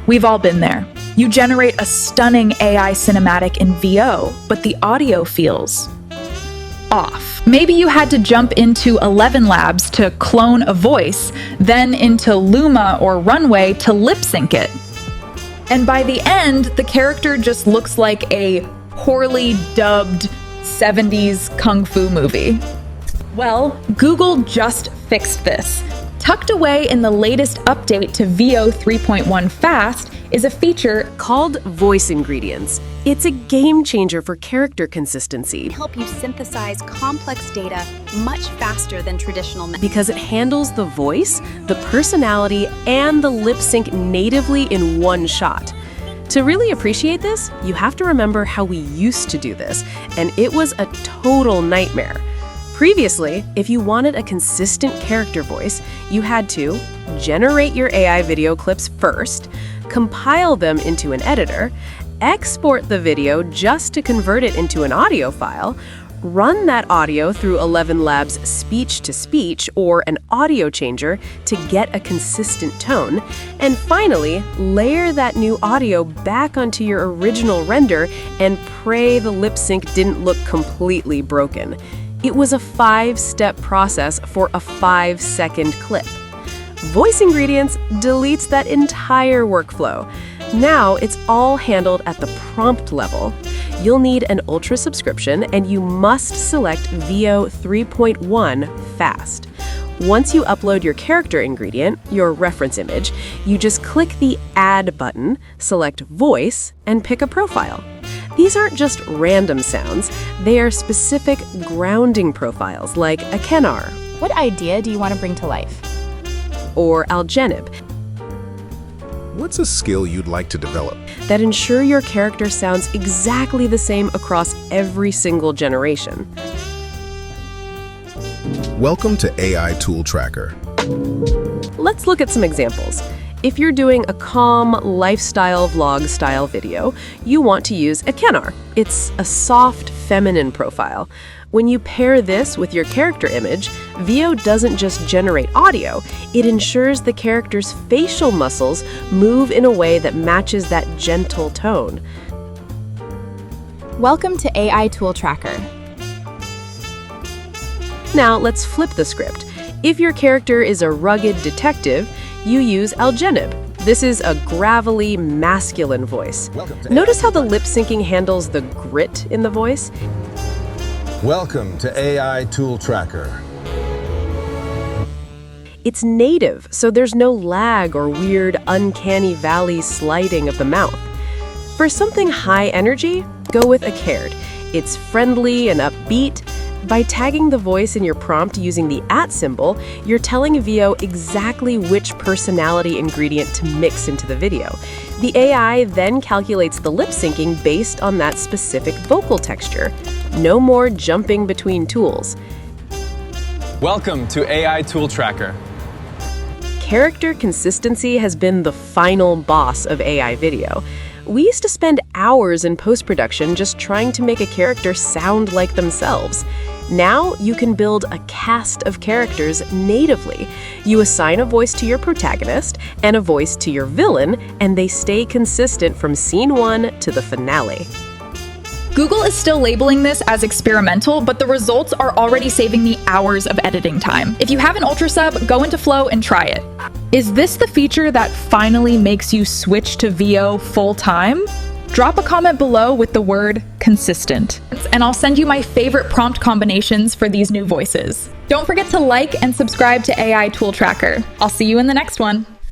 We've all been there. You generate a stunning AI cinematic in VO, but the audio feels off. Maybe you had to jump into ElevenLabs to clone a voice, then into Luma or Runway to lip sync it. And by the end, the character just looks like a poorly dubbed 70s kung fu movie. Well, Google just fixed this. Tucked away in the latest update to Veo 3.1 Fast is a feature called Voice Ingredients. It's a game changer for character consistency. Help you synthesize complex data much faster than traditional methods. Because it handles the voice, the personality, and the lip sync natively in one shot. To really appreciate this, you have to remember how we used to do this, and it was a total nightmare. Previously, if you wanted a consistent character voice, you had to generate your AI video clips first, compile them into an editor, export the video just to convert it into an audio file, run that audio through ElevenLabs speech-to-speech or an audio changer to get a consistent tone, and finally, layer that new audio back onto your original render and pray the lip sync didn't look completely broken. It was a 5-step process for a 5-second clip. Voice Ingredients deletes that entire workflow. Now it's all handled at the prompt level. You'll need an Ultra subscription, and you must select Veo 3.1 Fast. Once you upload your character ingredient, your reference image, you just click the Add button, select Voice, and pick a profile. These aren't just random sounds, they are specific grounding profiles like Achernar. What idea do you want to bring to life? Or Algenib. What's a skill you'd like to develop? That ensure your character sounds exactly the same across every single generation. Welcome to AI Tool Tracker. Let's look at some examples. If you're doing a calm, lifestyle vlog style video, you want to use Achernar. It's a soft, feminine profile. When you pair this with your character image, Veo doesn't just generate audio, it ensures the character's facial muscles move in a way that matches that gentle tone. Welcome to AI Tool Tracker. Now let's flip the script. If your character is a rugged detective, you use Algenib. This is a gravelly, masculine voice. Notice how the lip syncing handles the grit in the voice? Welcome to AI Tool Tracker. It's native, so there's no lag or weird, uncanny valley sliding of the mouth. For something high energy, go with Achernar. It's friendly and upbeat. By tagging the voice in your prompt using the @ symbol, you're telling Veo exactly which personality ingredient to mix into the video. The AI then calculates the lip syncing based on that specific vocal texture. No more jumping between tools. Welcome to AI Tool Tracker. Character consistency has been the final boss of AI video. We used to spend hours in post-production just trying to make a character sound like themselves. Now you can build a cast of characters natively. You assign a voice to your protagonist and a voice to your villain, and they stay consistent from scene 1 to the finale. Google is still labeling this as experimental, but the results are already saving me hours of editing time. If you have an Ultra sub, go into Flow and try it. Is this the feature that finally makes you switch to Veo full-time? Drop a comment below with the word consistent, and I'll send you my favorite prompt combinations for these new voices. Don't forget to like and subscribe to AI Tool Tracker. I'll see you in the next one.